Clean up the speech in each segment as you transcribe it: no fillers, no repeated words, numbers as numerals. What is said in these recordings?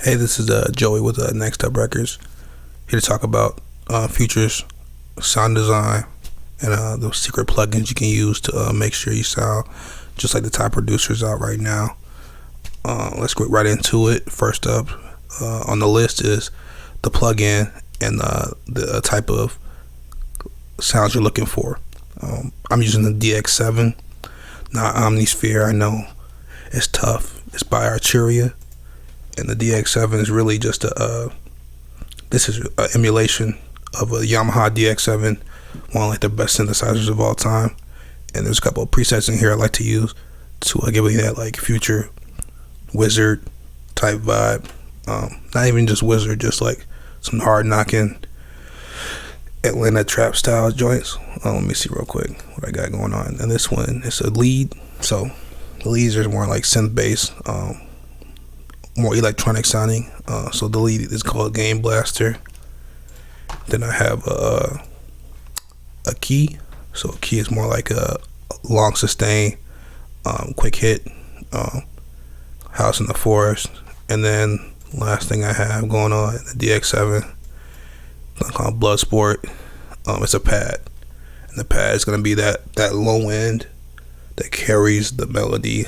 Hey, this is Joey with Next Up Records, here to talk about Future's sound design and the secret plugins you can use to make sure you sound just like the top producers out right now. Let's get right into it. First up on the list is the plugin and the type of sounds you're looking for. I'm using the DX7, not Omnisphere. I know it's tough. It's by Arturia. And the DX7 is really just this is an emulation of a Yamaha DX7, one of like the best synthesizers of all time. And there's a couple of presets in here I like to use to give you that like future wizard type vibe. Not even just wizard, just like some hard knocking Atlanta trap style joints. Let me see real quick what I got going on. And this one is a lead, so the leads are more like synth bass. More electronic sounding, so the lead is called Game Blaster. Then I have a key, so a key is more like a long sustain, quick hit, House in the Forest. And then last thing I have going on, the DX7, called Bloodsport. It's a pad, and the pad is going to be that low end that carries the melody,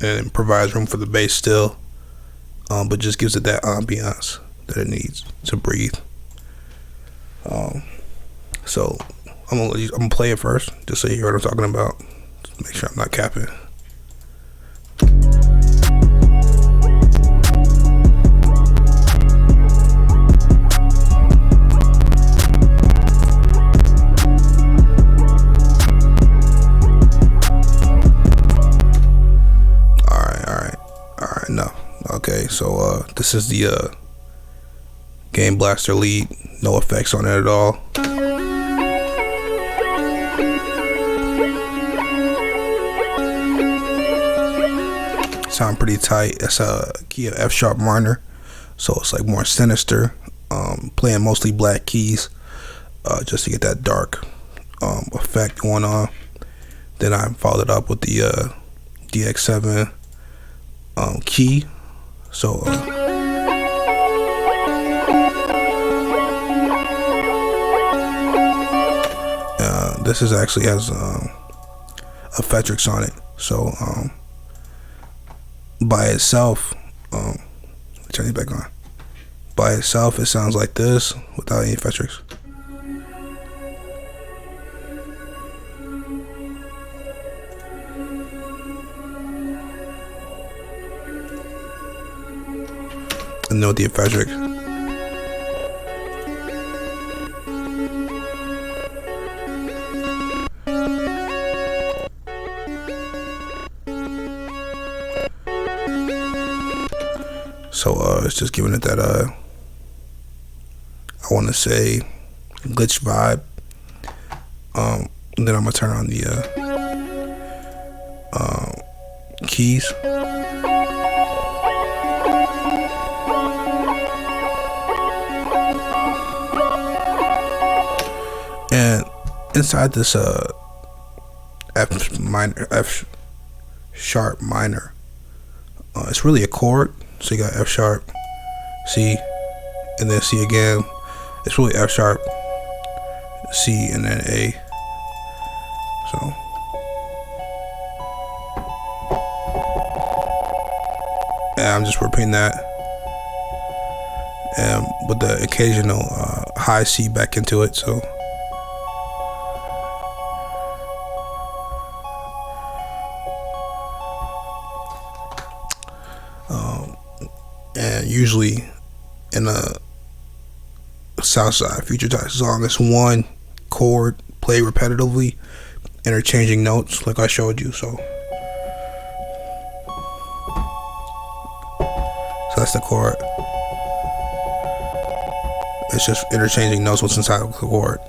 and provides room for the bass still, but just gives it that ambiance that it needs to breathe. So I'm gonna play it first, just so you hear what I'm talking about. Just make sure I'm not capping. Okay, so this is the Game Blaster lead, no effects on it at all. Sound pretty tight. It's a key of F sharp minor, so it's like more sinister. Playing mostly black keys, just to get that dark effect going on. Then I followed it up with the DX7 key. So this is actually has Effectrix on it. So by itself, turn it back on. By itself, it sounds like this without any Effectrix. And then with the Effectrix. So it's just giving it that I want to say glitch vibe. And then I'm gonna turn on the keys. And inside this F sharp minor, it's really a chord. So you got F sharp, C, and then C again. It's really F sharp, C, and then A. So and I'm just repeating that, and with the occasional high C back into it. So and usually in a Southside Future type song, it's one chord played repetitively, interchanging notes like I showed you. So that's the chord. It's just interchanging notes what's inside of the chord.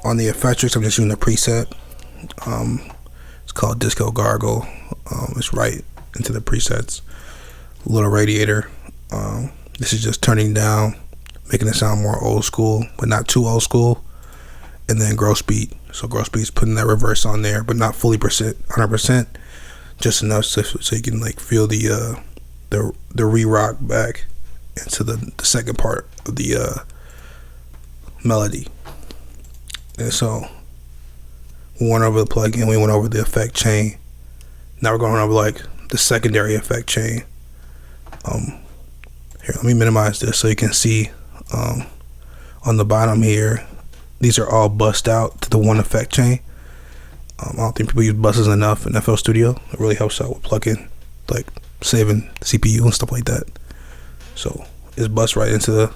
On the Effectrix, I'm just using a preset. It's called Disco Gargle. It's right into the presets. Little radiator. This is just turning down, making it sound more old school, but not too old school. And then gross beat. So gross beat's putting that reverse on there, but not fully 100%, just enough so you can like feel the the re-rock back into the second part of the melody. And so we went over the plugin, we went over the effect chain. Now we're going over like the secondary effect chain. Here, let me minimize this so you can see on the bottom here, these are all bussed out to the one effect chain. I don't think people use buses enough in FL Studio. It really helps out with plugin, like saving CPU and stuff like that. So it's bust right into the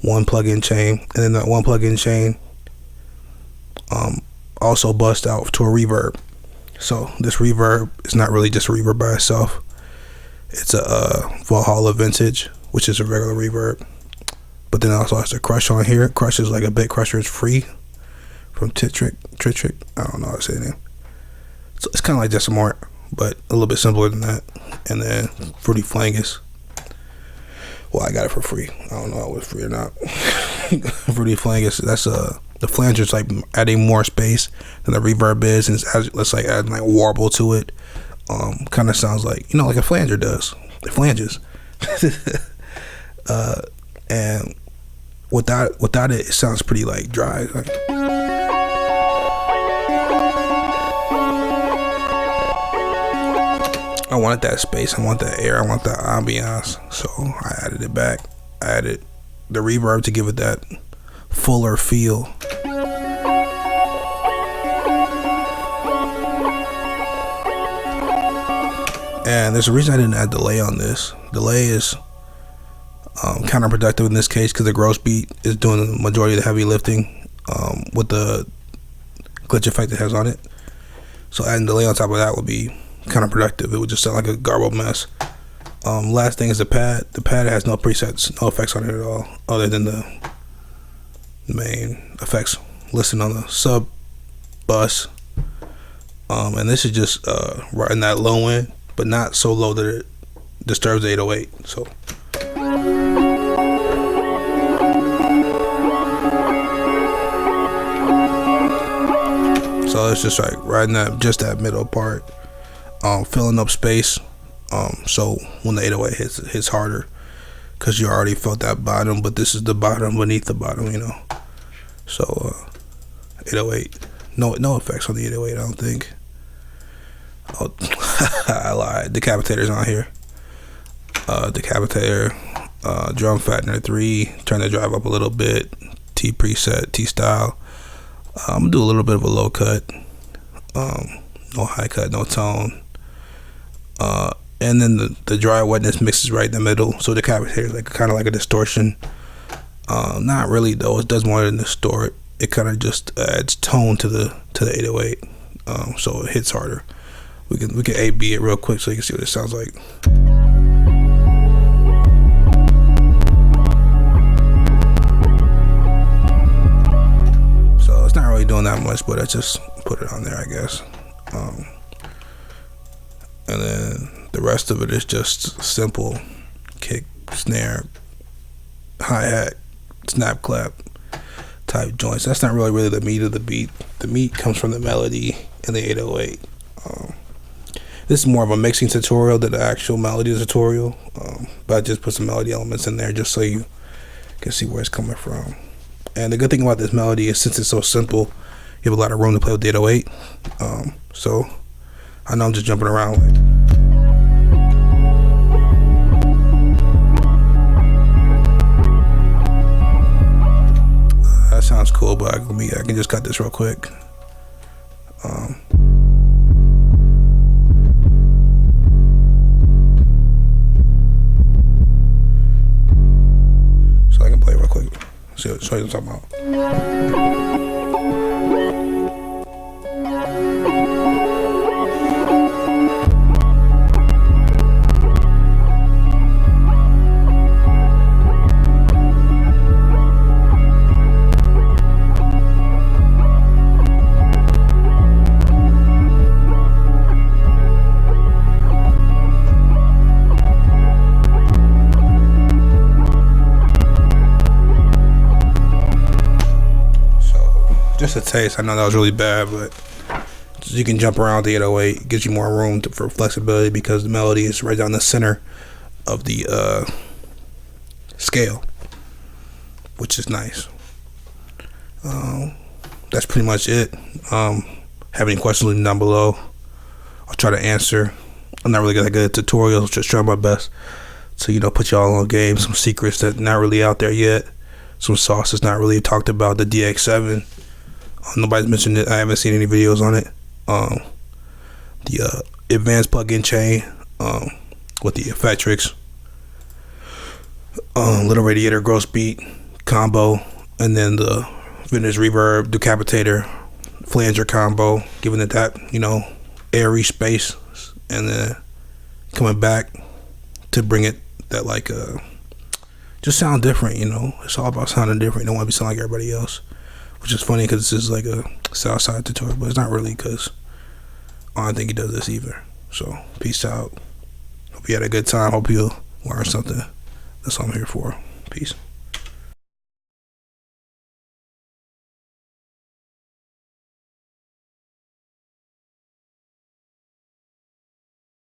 one plugin chain, and then that one plugin chain also bust out to a reverb. So this reverb is not really just a reverb by itself. It's a Valhalla Vintage, which is a regular reverb. But then it also has the Crush on here. Crush is like a bit crusher. It's free from Sytrus. I don't know how to say the name. So it's kind of like Decimart, but a little bit simpler than that. And then Fruity Flangus. Well, I got it for free. I don't know if it was free or not. Fruity Flangus, that's the flanger's like adding more space than the reverb is, and let's like add like warble to it. Kind of sounds like, you know, like a flanger does. It flanges. And without it, it sounds pretty like dry. Like, I wanted that space, I want that air, I want that ambiance, so I added it back. I added the reverb to give it that fuller feel. And there's a reason I didn't add delay on this. Delay is counterproductive in this case because the gross beat is doing the majority of the heavy lifting with the glitch effect it has on it. So adding delay on top of that would be counterproductive. It would just sound like a garbled mess. Last thing is the pad. The pad has no presets, no effects on it at all, other than the main effects listed on the sub bus. And this is just right in that low end, but not so low that it disturbs the 808. So it's just like right in that, just that middle part, filling up space. So when the 808 hits harder, because you already felt that bottom, but this is the bottom beneath the bottom, you know. So 808, no effects on the 808, I don't think. Oh, I lied. Decapitator's on here. Decapitator, drum fattener 3, turn the drive up a little bit, T preset, T style. I'm gonna do a little bit of a low cut, no high cut, no tone. And then the dry wetness mixes right in the middle, so the decapitator is like kind of like a distortion. Not really though. It does more than distort. It kind of just adds tone to the 808, so it hits harder. We can A/B it real quick so you can see what it sounds like. So it's not really doing that much, but I just put it on there, I guess. And then the rest of it is just simple kick, snare, hi-hat, snap clap type joints. That's not really the meat of the beat. The meat comes from the melody and the 808. This is more of a mixing tutorial than the actual melody tutorial, but I just put some melody elements in there just so you can see where it's coming from. And the good thing about this melody is, since it's so simple, you have a lot of room to play with the 808. So I know I'm just jumping around like, that sounds cool, but I can just cut this real quick. So I can play real quick. Show you what I'm talking about. Just a taste. I know that was really bad, but you can jump around the 808. It gives you more room for flexibility because the melody is right down the center of the scale, which is nice. That's pretty much it. Have any questions, leave them down below. I'll try to answer. I'm not really that good at tutorials, just trying my best to, you know, put y'all on game. Some secrets that not really out there yet. Some sauce that's not really talked about. The DX7. Nobody's mentioned it. I haven't seen any videos on it. The advanced plug-in chain with the Effectrix, little radiator gross beat combo, and then the vintage reverb decapitator flanger combo, giving it that, you know, airy space, and then coming back to bring it that, like, just sound different, you know. It's all about sounding different. You don't want to be sounding like everybody else, which is funny because this is like a Southside tutorial, but it's not really, because I don't think he does this either. So peace out. Hope you had a good time. Hope you learned something. That's what I'm here for. Peace.